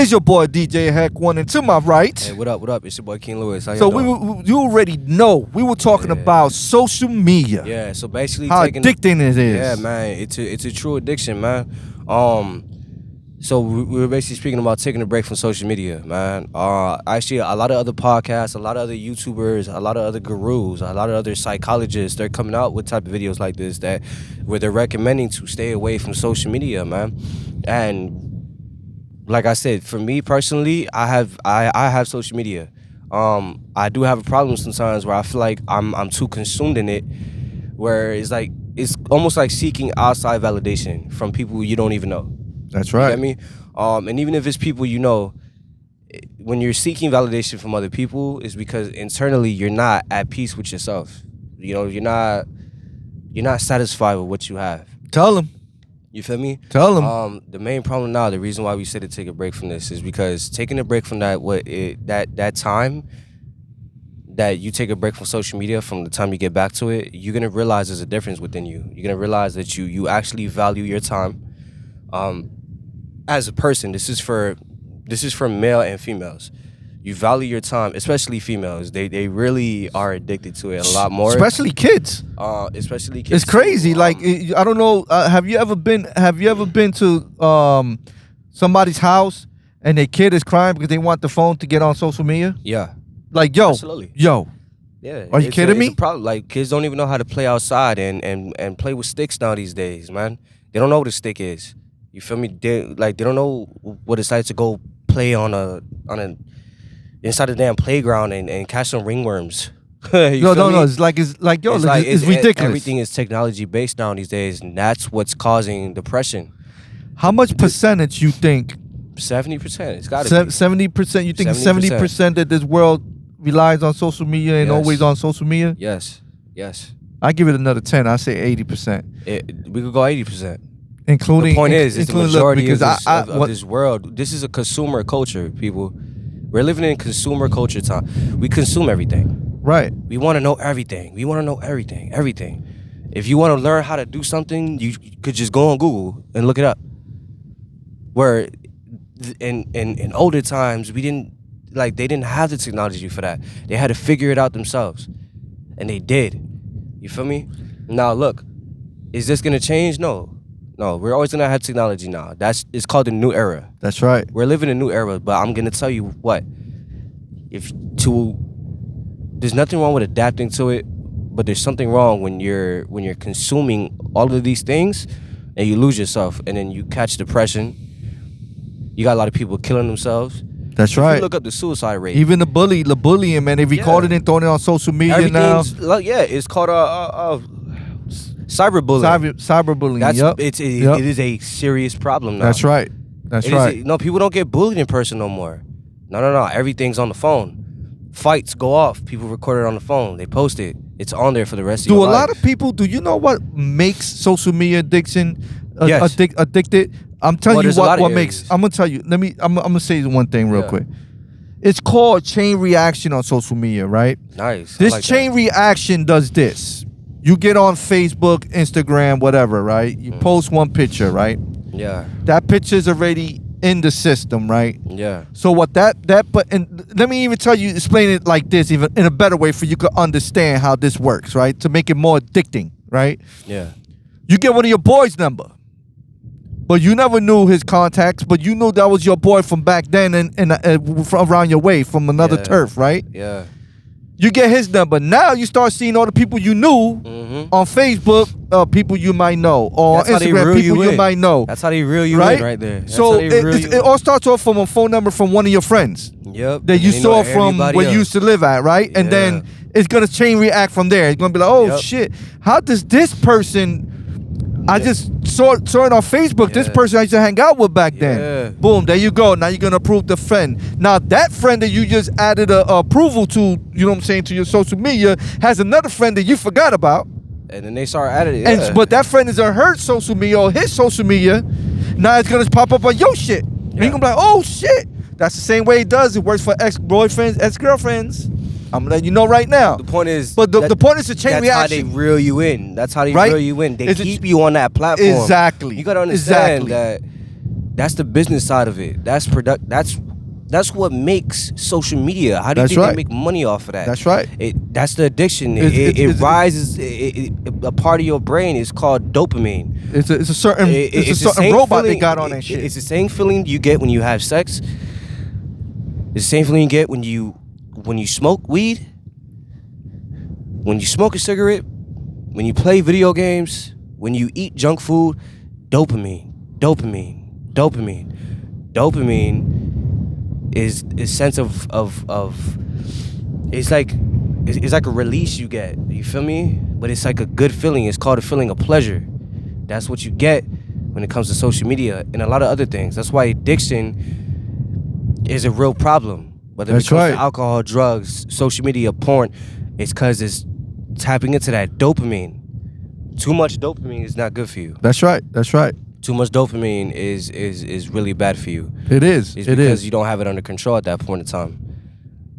It's your boy DJ Heck One, and to my right. Hey, what up? What up? It's your boy King Lewis. How you So doing? you already know we were talking about social media. Yeah. So basically, how addicting it is. Yeah, man. It's a true addiction, man. So we were basically speaking about taking a break from social media, man. Actually, a lot of other podcasts, a lot of other YouTubers, a lot of other gurus, a lot of other psychologists, they're coming out with type of videos like this where they're recommending to stay away from social media, man. And like I said, for me personally, I have social media. I do have a problem sometimes where I feel like I'm too consumed in it, where it's almost like seeking outside validation from people you don't even know. That's right. You get me? And even if it's people you know, when you're seeking validation from other people, it's because internally you're not at peace with yourself. You know, you're not satisfied with what you have. Tell them. You feel me? Tell them. The main problem now, the reason why we said to take a break from this is because taking a break from that time that you take a break from social media, from the time you get back to it, you're gonna realize there's a difference within you. You're gonna realize that you actually value your time. As a person, this is for male and females. You value your time, especially females. They really are addicted to it a lot more. Especially kids. Especially kids. It's crazy. Like I don't know. Have you ever been to somebody's house and their kid is crying because they want the phone to get on social media? Yeah. Like yo, absolutely. Yo. Yeah. Are you kidding me? It's a problem. Like kids don't even know how to play outside and play with sticks now these days, man. They don't know what a stick is. You feel me? They don't know what it's like to go play on a inside the damn playground and catch some ringworms. No. It's ridiculous. Everything is technology based now these days, and that's what's causing depression. How much percentage you think? 70%. It's got to be 70%. You think 70% that this world relies on social media and always on social media? Yes. I give it another 10. I say 80%. We could go 80%. Including the point is the majority of this world. This is a consumer culture, people. We're living in consumer culture time. We consume everything. Right. We want to know everything. Everything. If you want to learn how to do something, you could just go on Google and look it up. Where in older times, they didn't have the technology for that. They had to figure it out themselves. And they did. You feel me? Now look, is this gonna change? No, we're always gonna have technology now. It's called the new era. That's right. We're living in a new era, but I'm gonna tell you what. There's nothing wrong with adapting to it, but there's something wrong when you're consuming all of these things and you lose yourself and then you catch depression. You got a lot of people killing themselves. That's right. You look up the suicide rate. Even the bullying, man. They record it and throw it on social media now. It's called cyberbullying. Cyberbullying. It is a serious problem now. That's right. No, people don't get bullied in person no more. No. Everything's on the phone. Fights go off. People record it on the phone. They post it. It's on there for the rest of your life. Do a lot of people? Do you know what makes social media addiction addicted? I'm telling you what makes. I'm gonna tell you. I'm gonna say one thing real quick. It's called chain reaction on social media, right? Nice. This chain reaction does this. You get on Facebook, Instagram, whatever, right? You post one picture, right? Yeah. That picture's already in the system, right? Yeah. So what and let me even explain it like this, even in a better way for you to understand how this works, right? To make it more addicting, right? Yeah. You get one of your boys' number, but you never knew his contacts, but you knew that was your boy from back then and from around your way, from another turf, right? Yeah. You get his number. Now you start seeing all the people you knew on Facebook, people you might know, or Instagram, people you might know. That's how they reel you in right there. So it all starts off from a phone number from one of your friends. Yep. That you saw from where you used to live at, right? And then it's going to chain react from there. It's going to be like, oh, shit, how does this person... I just saw it on Facebook. This person I used to hang out with back then. Boom, there you go. Now you're going to approve the friend. Now that friend that you just added a approval to, you know what I'm saying, to your social media, has another friend that you forgot about. And then they start adding it. But that friend is on her social media or his social media. Now it's going to pop up on your shit. And you're going to be like, oh, shit. That's the same way it does. It works for ex-boyfriends, ex-girlfriends. I'm letting you know right now. The point is, but the point is to chain reaction. That's how they reel you in. That's how they reel you in. They keep you on that platform. Exactly. You gotta understand That's the business side of it. That's That's what makes social media. How do you think they make money off of that? That's right. That's the addiction. It rises. A part of your brain is called dopamine. It's a certain robot they got on that shit. It's the same feeling you get when you have sex. It's the same feeling you get when you smoke weed. When you smoke a cigarette. When you play video games. When you eat junk food. Dopamine. Is a sense of it's like a release you get. You feel me? But it's like a good feeling. It's called a feeling of pleasure. That's what you get when it comes to social media and a lot of other things. That's why addiction is a real problem. Whether it comes to alcohol, drugs, social media, porn, it's because it's tapping into that dopamine. Too much dopamine is not good for you. That's right. Too much dopamine is really bad for you. It is. It's because you don't have it under control at that point in time.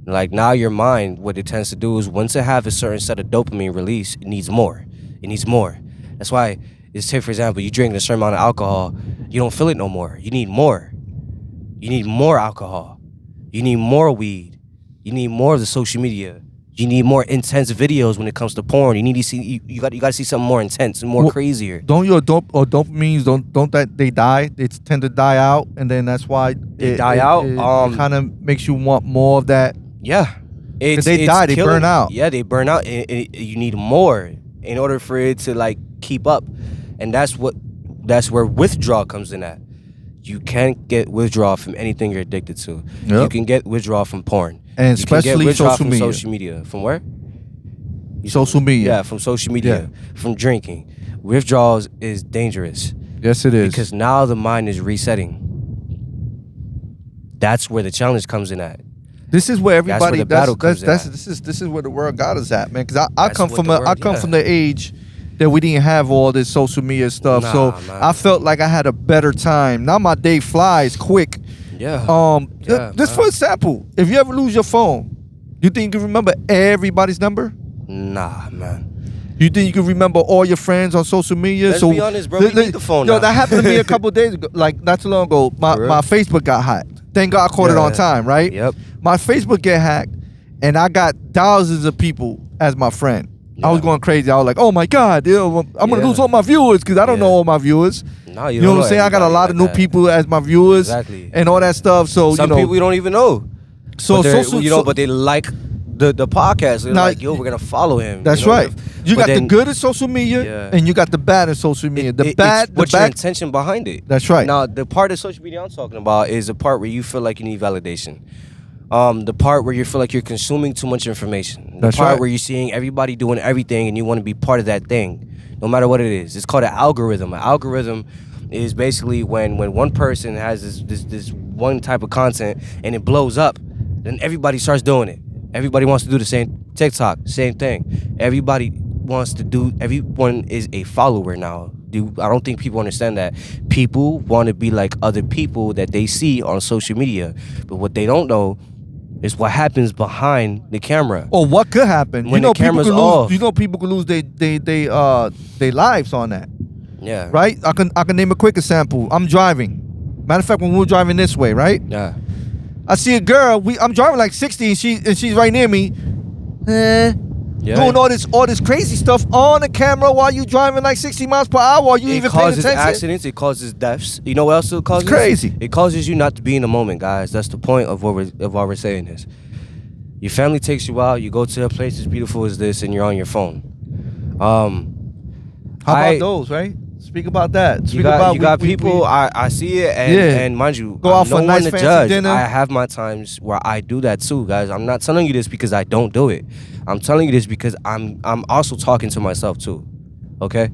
Like now your mind, what it tends to do is once it have a certain set of dopamine release, it needs more. That's why, say for example, you drink a certain amount of alcohol, you don't feel it no more. You need more. You need more alcohol. You need more weed. You need more of the social media. You need more intense videos when it comes to porn. You need to see you got to see something more intense and more crazier. Don't your dopamines don't that they die? They tend to die out, and then that's why they die out. It kind of makes you want more of that. Yeah, they die. They burn out. Yeah, they burn out. You need more in order for it to like keep up, and that's where withdrawal comes in at. You can't get withdrawal from anything you're addicted to. Yep. You can get withdrawal from porn. And especially social media. From where? Social media. Yeah, from social media. Yeah. From drinking. Withdrawals is dangerous. Yes, it is. Because now the mind is resetting. That's where the challenge comes in at. This is where everybody. That's where the battle comes in at. This is where the world got us at, man. Because I come from the age that we didn't have all this social media stuff, so man. I felt like I had a better time. Now my day flies quick. Yeah. Just for example, if you ever lose your phone, you think you can remember everybody's number? Nah, man. You think you can remember all your friends on social media? Let's be honest, bro. We need the phone now. That happened to me a couple of days ago. Like not too long ago, my Facebook got hacked. Thank God I caught it on time, right? Yep. My Facebook get hacked, and I got thousands of people as my friend. Yeah. I was going crazy. I was like, oh my God, I'm going to lose all my viewers because I don't know all my viewers. No, you know what I'm saying? I got a lot of new people as my viewers and all that stuff. So some people we don't even know. So but they like the podcast. They're like, yo, we're going to follow him. That's right. You got the good in social media and you got the bad in social media. What's your intention behind it? That's right. Now, the part of social media I'm talking about is the part where you feel like you need validation. The part where you feel like you're consuming too much information. The part where you're seeing everybody doing everything and you want to be part of that thing, no matter what it is. It's called an algorithm. An algorithm is basically when one person has this one type of content and it blows up, then everybody starts doing it. Everybody wants to do the same. TikTok, same thing. Everyone is a follower now. I don't think people understand that. People want to be like other people that they see on social media. But what they don't know is what happens behind the camera. Or what could happen. When the camera's off. You know people could lose their lives on that. Yeah. Right? I can name a quick example. I'm driving. Matter of fact, when we were driving this way, right? Yeah. I see a girl. I'm driving like 60 and she's right near me. Doing all this crazy stuff on the camera while you driving like 60 miles per hour. You even paying attention. It causes accidents. It causes deaths. You know what else it causes? It's crazy. It causes you not to be in the moment, guys. That's the point of why we're saying this. Your family takes you out. You go to a place as beautiful as this, and you're on your phone. How about those, right? Speak about that. You got people. I see it, and mind you, go out for a nice fancy judge. dinner. I have my times where I do that too, guys. I'm not telling you this because I don't do it. I'm telling you this because I'm also talking to myself too. Okay,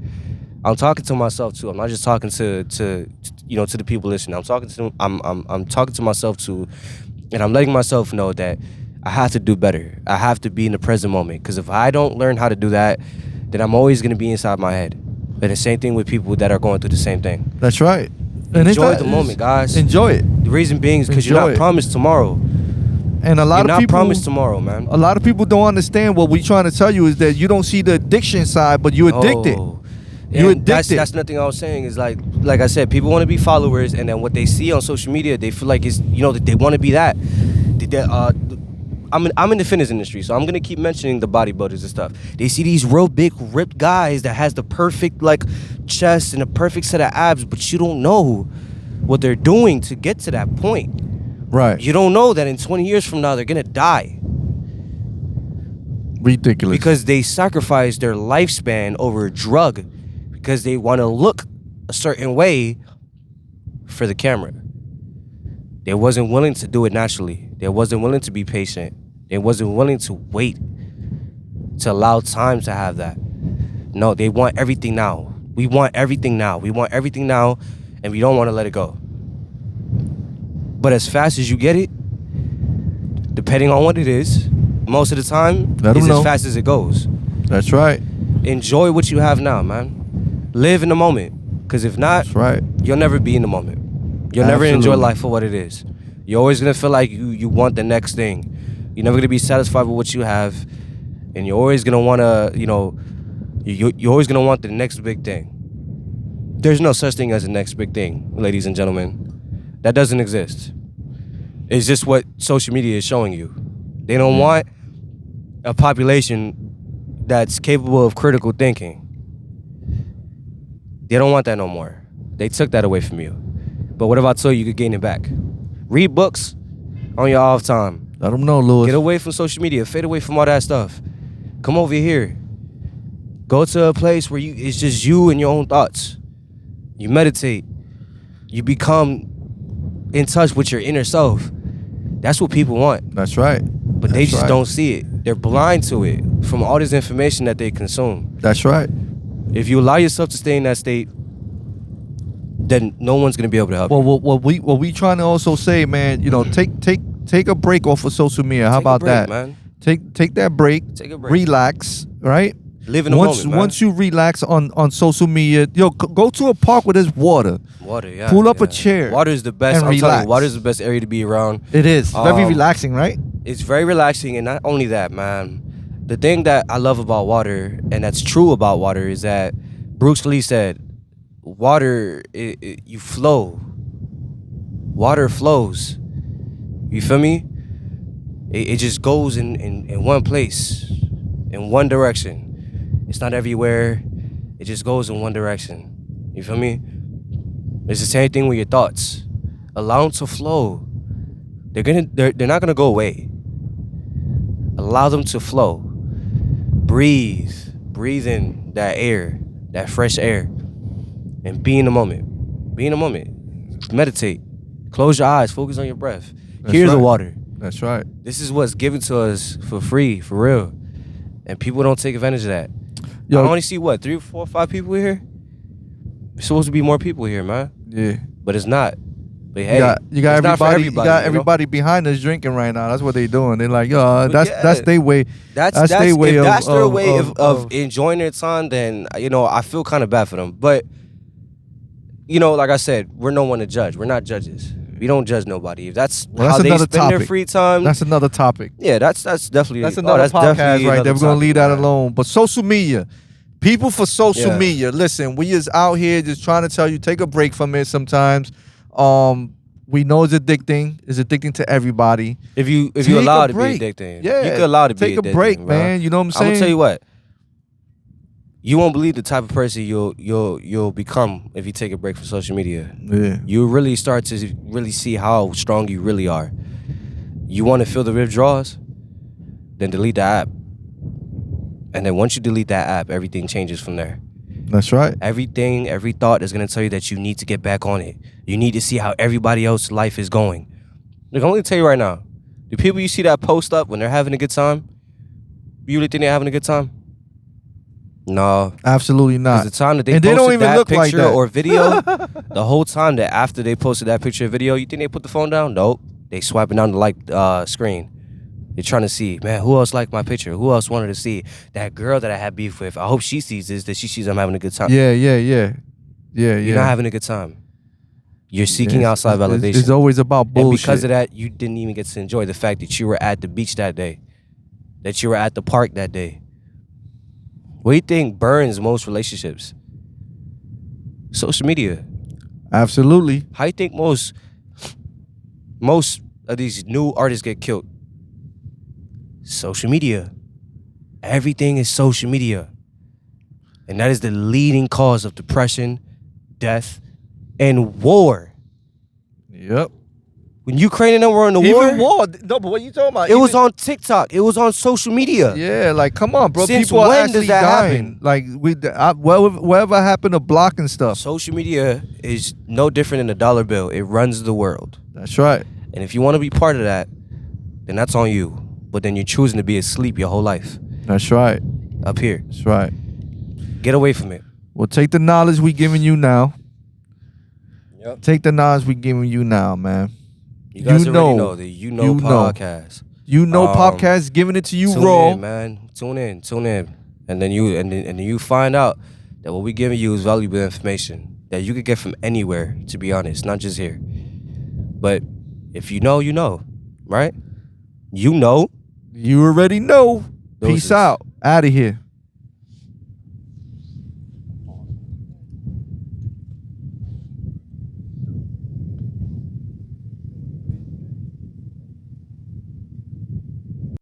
I'm talking to myself too. I'm not just talking to the people listening. I'm talking to myself too, and I'm letting myself know that I have to do better. I have to be in the present moment because if I don't learn how to do that, then I'm always gonna be inside my head. And the same thing with people that are going through the same thing. That's right. Enjoy the moment, guys. Enjoy it. The reason being is because you're not promised tomorrow. And a lot of people, you're not promised tomorrow, man. A lot of people don't understand what we're trying to tell you is that you don't see the addiction side, but you're addicted. You addicted. That's nothing I was saying. Is like I said, people want to be followers, and then what they see on social media, they feel like it's that they want to be that. I'm in the fitness industry, so I'm gonna keep mentioning the bodybuilders and stuff. They see these real big ripped guys that has the perfect chest and a perfect set of abs, but you don't know what they're doing to get to that point. Right. You don't know that in 20 years from now they're gonna die. Ridiculous. Because they sacrificed their lifespan over a drug because they want to look a certain way for the camera. They wasn't willing to do it naturally. They wasn't willing to be patient. They wasn't willing to wait to allow time to have that. No, they want everything now. We want everything now. We want everything now, and we don't want to let it go. But as fast as you get it, depending on what it is, most of the time, it's as fast as it goes. That's right. Enjoy what you have now, man. Live in the moment. Because if not, that's right. You'll never be in the moment. You'll never enjoy life for what it is. You're always going to feel like you want the next thing. You're never going to be satisfied with what you have. And you're always going to want to, you're always going to want the next big thing. There's no such thing as the next big thing, ladies and gentlemen. That doesn't exist. It's just what social media is showing you. They don't want a population that's capable of critical thinking. They don't want that no more. They took that away from you. But what if I told you could gain it back? Read books on your off time. Let them know, Louis. Get away from social media. Fade away from all that stuff. Come over here. Go to a place where it's just you and your own thoughts. You meditate. You become in touch with your inner self. That's what people want. That's right. But they just don't see it. They're blind to it from all this information that they consume. That's right. If you allow yourself to stay in that state, then no one's gonna be able to help you. What we trying to also say, man, take a break off of social media. How about that? Man. Take that break. Take a break. Relax, right? Live in the moment, man. Once you relax on social media, go to a park where there's water. Water, yeah. Pull up a chair. Water is the best. And I'm telling relax. you, water is the best area to be around. It is very relaxing, right? It's very relaxing, and not only that, man. The thing that I love about water, and that's true about water, is that Bruce Lee said, water, you flow. Water flows. You feel me? It just goes in one place, in one direction. It's not everywhere. It just goes in one direction. You feel me? It's the same thing with your thoughts. Allow them to flow. They're not gonna go away. Allow them to flow. Breathe in that air, that fresh air, and be in the moment. Be in the moment. Meditate. Close your eyes. Focus on your breath. Here's the water. That's right. This is what's given to us for free, for real. And people don't take advantage of that. I only see 3, 4, 5 people here. There's supposed to be more people here, man. Yeah. But it's not. But hey, you got everybody behind us drinking right now. That's what they doing. They're like, that's their way. That's their way. If that's their way of enjoying their time, then I feel kind of bad for them. But like I said, we're no one to judge. We're not judges. We don't judge nobody. If that's how they spend their free time, that's another topic. Yeah, that's definitely another podcast right there. We're gonna leave that alone. But social media, people for social media. Listen, we is out here just trying to tell you, take a break from it sometimes. We know it's addicting. It's addicting to everybody. If you allow it to be addicting, you can allow it to be addicting. Take a break, man. You know what I'm saying? I'm gonna tell you what. You won't believe the type of person you'll become if you take a break from social media. Yeah. You really start to really see how strong you really are. You want to feel the withdrawals? Then delete the app. And then once you delete that app, everything changes from there. That's right. Every thought is going to tell you that you need to get back on it. You need to see how everybody else's life is going. Look, I'm going to tell you right now. The people you see that post up when they're having a good time, you really think they're having a good time? No. Absolutely not. The time that they don't posted even that look like picture that. or video, the whole time that after they posted that picture or video, you think they put the phone down? Nope. They swiping down the screen. They're trying to see, man, who else liked my picture? Who else wanted to see that girl that I had beef with? I hope she sees this, that she sees I'm having a good time. Yeah. You're not having a good time. You're seeking outside validation. It's always about bullshit. And because of that, you didn't even get to enjoy the fact that you were at the beach that day, that you were at the park that day. What do you think burns most relationships? Social media. Absolutely. How you think most of these new artists get killed? Social media. Everything is social media. And that is the leading cause of depression, death, and war. Yep. When Ukraine and them were in the war. Even war. No, but what you talking about? It was on TikTok. It was on social media. Yeah, like, come on, bro. Since People are when actually does that dying. happen? Like, whatever happened to blocking stuff? Social media is no different than a dollar bill. It runs the world. That's right. And if you want to be part of that, then that's on you. But then you're choosing to be asleep your whole life. That's right. Up here. That's right. Get away from it. Well, take the knowledge we giving you now. Yep. Take the knowledge we giving you now, man. You guys already know the podcast. Podcast giving it to you tune raw. In, man. Tune in. And then you find out that what we giving you is valuable information that you could get from anywhere, to be honest, not just here. But if you know, you know, right? You know. You already know. Peace out. Out of here.